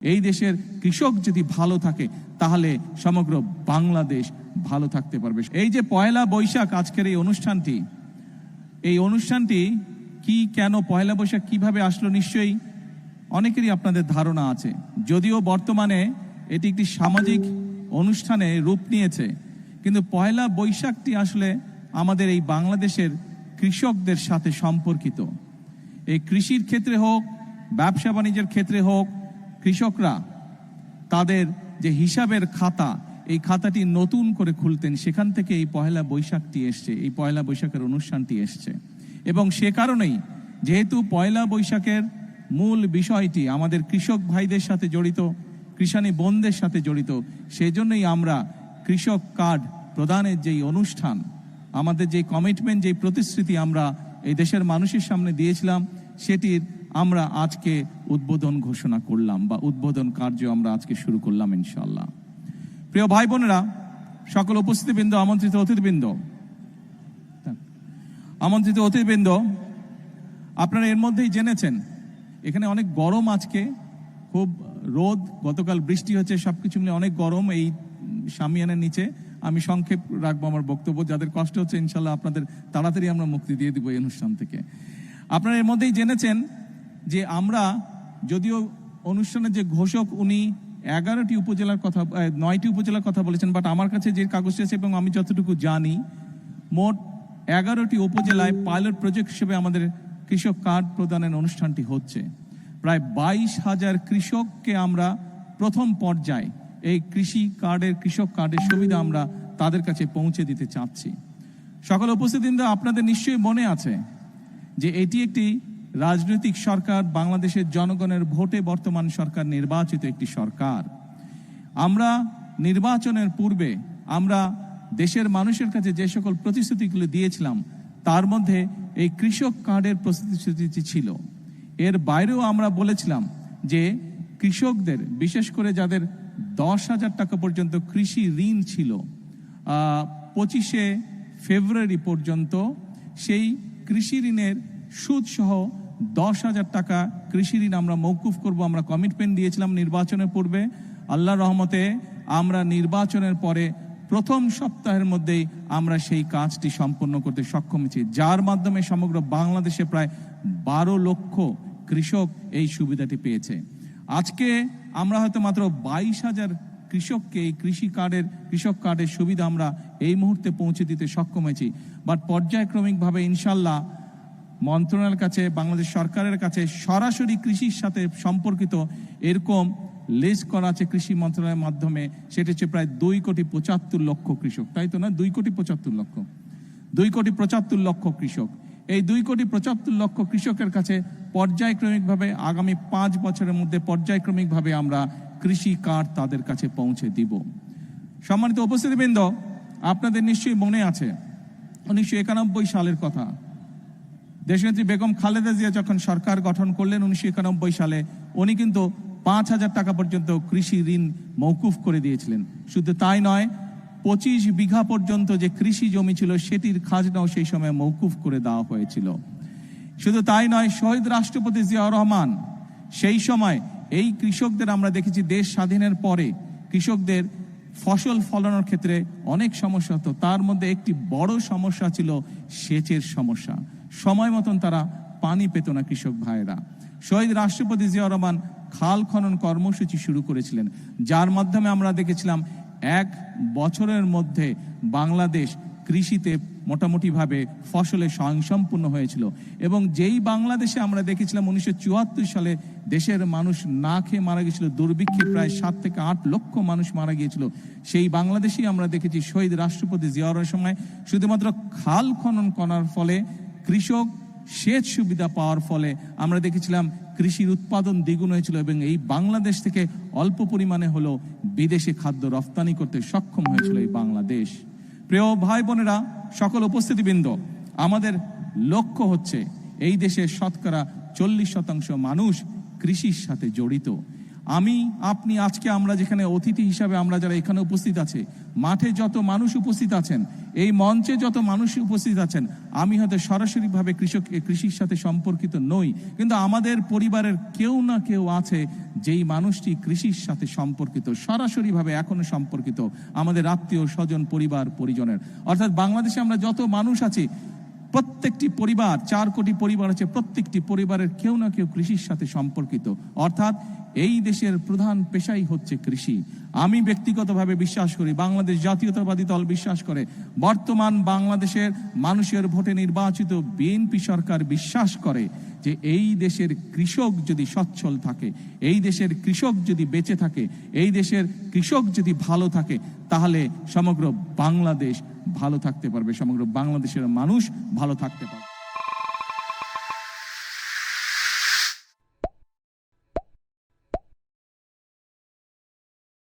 এই দেশের কৃষক যদি ভালো থাকে তাহলে সমগ্র বাংলাদেশ ভালো থাকতে পারবে। এই যে পয়লা বৈশাখ আজকের এই অনুষ্ঠানটি কি, কেন পয়লা বৈশাখ কিভাবে আসলো, নিশ্চয়ই অনেকেরই আপনাদের ধারণা আছে। যদিও বর্তমানে এটি একটি সামাজিক অনুষ্ঠানে রূপ নিয়েছে, কিন্তু পয়লা বৈশাখটি আসলে আমাদের এই বাংলাদেশের কৃষকদের সাথে সম্পর্কিত। এই কৃষির ক্ষেত্রে হোক, ব্যবসা বাণিজ্যের ক্ষেত্রে হোক, কৃষকরা তাদের যে হিসাবের খাতা, এই খাতাটি নতুন করে খুলতেন, সেখান থেকে এই পয়লা বৈশাখটি এসছে, এই পয়লা বৈশাখের অনুষ্ঠানটি এসছে। এবং সে কারণেই, যেহেতু পয়লা বৈশাখের মূল বিষয়টি আমাদের কৃষক ভাইদের সাথে জড়িত, কৃষানী বোনদের সাথে জড়িত, সেজন্যই আমরা কৃষক কার্ড প্রদানের যেই অনুষ্ঠান, আমাদের যে কমিটমেন্ট, যে প্রতিশ্রুতি আমরা এই দেশের মানুষের সামনে দিয়েছিলাম, সেটির আমরা আজকে উদ্বোধন ঘোষণা করলাম, বা উদ্বোধন কার্য আমরা আজকে শুরু করলাম ইনশাআল্লাহ। প্রিয় ভাই বোনেরা, সকল উপস্থিতিবৃন্দ, আমন্ত্রিত অতিথিবৃন্দ, আপনারা এর মধ্যেই জেনেছেন এখানে অনেক গরম, আজকে খুব রোদ, গতকাল বৃষ্টি হচ্ছে, সবকিছু মিলে অনেক গরম। এই শামিয়ানের নিচে আমি সংক্ষেপ রাখবো আমার বক্তব্য, যাদের কষ্ট হচ্ছে ইনশাল্লাহ আপনাদের তাড়াতাড়ি আমরা মুক্তি দিয়ে দিব এই অনুষ্ঠান থেকে। আপনারা এর মধ্যেই জেনেছেন যে আমরা, যদিও অনুষ্ঠানের যে ঘোষক উনি 9টি উপজেলার কথা বলেছেন, বাট আমার কাছে যে কাগজটি আছে এবং আমি যতটুকু জানি, মোট 11টি উপজেলায় পাইলট প্রজেক্ট হিসেবে আমাদের কৃষক কার্ড প্রদানের অনুষ্ঠানটি হচ্ছে। প্রায় 22,000 কৃষককে আমরা প্রথম পর্যায়ে এই কৃষক কার্ডের সুবিধা আমরা তাদের কাছে পৌঁছে দিতে চাচ্ছি। সকল উপস্থিতিবৃন্দ, আপনাদের নিশ্চয়ই মনে আছে যে এটি একটি রাজনৈতিক সরকার, বাংলাদেশের জনগণের ভোটে বর্তমান সরকার নির্বাচিত একটি সরকার। আমরা নির্বাচনের পূর্বে আমরা দেশের মানুষের কাছে যে সকল প্রতিশ্রুতিগুলো দিয়েছিলাম, তার মধ্যে এই কৃষক কার্ডের প্রতিশ্রুতি ছিল। এর বাইরেও আমরা বলেছিলাম যে কৃষকদের, বিশেষ করে যাদের 10,000 টাকা পর্যন্ত কৃষি ঋণ ছিল, 25শে ফেব্রুয়ারি পর্যন্ত সেই কৃষি ঋণের সুদ সহ 10,000 টাকা কৃষি ঋণ আমরা মওকুফ করব। আমরা কমিটমেন্ট দিয়েছিলাম নির্বাচনের পূর্বে। আল্লাহর রহমতে আমরা নির্বাচনের পরে প্রথম সপ্তাহের মধ্যেই আমরা সেই কাজটি সম্পন্ন করতে সক্ষম হয়েছি, যার মাধ্যমে সমগ্র বাংলাদেশে প্রায় 12 লক্ষ কৃষক এই সুবিধাটি পেয়েছে। আজকে আমরা হয়তো মাত্র 22,000 কৃষককে এই কৃষক কার্ডের সুবিধা আমরা এই মুহূর্তে পৌঁছে দিতে সক্ষম হয়েছি। বাট পর্যায়ক্রমিকভাবে ইনশাল্লাহ মন্ত্রণালয়ের কাছে, বাংলাদেশ সরকারের কাছে সরাসরি কৃষির সাথে সম্পর্কিত এরকম লিস্ট করা আছে কৃষি মন্ত্রণালয়ের মাধ্যমে। সেটা হচ্ছে প্রায় 2,75,00,000 কৃষক, তাই তো না? 2,75,00,000 কৃষক। এই 2,75,00,000 কৃষকের কাছে পর্যায়ক্রমিকভাবে আগামী 5 বছরের মধ্যে পর্যায়ক্রমিকভাবে আমরা কৃষি কার্ড তাদের কাছে পৌঁছে দিব। সম্মানিত উপস্থিতিবৃন্দ, আপনাদের নিশ্চয়ই মনে আছে 1991 সালের কথা। দেশনেত্রী বেগম খালেদা জিয়া যখন সরকার গঠন করলেন 1991 সালে, উনি কিন্তু 5,000 টাকা পর্যন্ত কৃষি ঋণ মওকুফ করে দিয়েছিলেন। শুধু তাই নয়, 25 বিঘা পর্যন্ত যে কৃষি জমি ছিল সেটির খাজনাও সেই সময় মওকুফ করে দেওয়া হয়েছিল। শুধু তাই নয়, শহীদ রাষ্ট্রপতি জিয়াউর রহমান সেই সময় এই কৃষকদের, আমরা দেখেছি দেশ স্বাধীনের পরে কৃষকদের ফসল ফলানোর ক্ষেত্রে অনেক সমস্যা হতো, তার মধ্যে একটি বড় সমস্যা ছিল সেচের সমস্যা। সময় মতন তারা পানি পেত না কৃষক ভাইয়েরা। শহীদ রাষ্ট্রপতি জিয়াউর রহমান খাল খনন কর্মসূচি শুরু করেছিলেন, যার মাধ্যমে আমরা দেখেছিলাম 1 বছরের মধ্যে বাংলাদেশ কৃষিতে মোটামুটিভাবে ফসলে স্বয়ংসম্পূর্ণ হয়েছিল। এবং যেই বাংলাদেশে আমরা দেখেছিলাম 1974 সালে দেশের মানুষ না খেয়ে মারা গিয়েছিল, দুর্ভিক্ষে প্রায় 7 থেকে 8 লক্ষ মানুষ মারা গিয়েছিল, সেই বাংলাদেশেই আমরা দেখেছি শহীদ রাষ্ট্রপতি জিয়াউর সময় শুধুমাত্র খাল খনন করার ফলে, কৃষক সেচ সুবিধা পাওয়ার ফলে আমরা দেখেছিলাম কৃষির উৎপাদন দ্বিগুণ হয়েছিল, এবং এই বাংলাদেশ থেকে অল্প পরিমাণে হলেও বিদেশে খাদ্য রপ্তানি করতে সক্ষম হয়েছিল এই বাংলাদেশ। প্রিয় ভাই বোনেরা, সকল উপস্থিতিবৃন্দ, আমাদের লক্ষ্য হচ্ছে এই দেশের শতকরা 40% মানুষ কৃষির সাথে জড়িত। আমি, আপনি, আজকে আমরা যেখানে অতিথি হিসাবে আমরা যারা এখানে উপস্থিত আছে, মাঠে যত মানুষ উপস্থিত আছেন, এই মঞ্চে যত মানুষ উপস্থিত আছেন, আমি হয়তো সরাসরিভাবে কৃষির সাথে সম্পর্কিত নই, কিন্তু আমাদের পরিবারের কেউ না কেউ আছে যেই মানুষটি কৃষির সাথে সম্পর্কিত, সরাসরিভাবে এখনো সম্পর্কিত, আমাদের আত্মীয় স্বজন, পরিবার পরিজনের। অর্থাৎ বাংলাদেশে আমরা যত মানুষ আছি, প্রত্যেকটি পরিবার, 4 কোটি পরিবার আছে, প্রত্যেকটি পরিবারের কেউ না কেউ কৃষির সাথে সম্পর্কিত। অর্থাৎ এই দেশের প্রধান পেশাই হচ্ছে কৃষি। আমি ব্যক্তিগতভাবে বিশ্বাস করি, বাংলাদেশ জাতীয়তাবাদী দল বিশ্বাস করে, বর্তমান বাংলাদেশের মানুষের ভোটে নির্বাচিত বিএনপি সরকার বিশ্বাস করে যে এই দেশের কৃষক যদি সচ্ছল থাকে, এই দেশের কৃষক যদি বেঁচে থাকে, এই দেশের কৃষক যদি ভালো থাকে, তাহলে সমগ্র বাংলাদেশ ভালো থাকতে পারবে, সমগ্র বাংলাদেশের মানুষ ভালো থাকতে পারবে।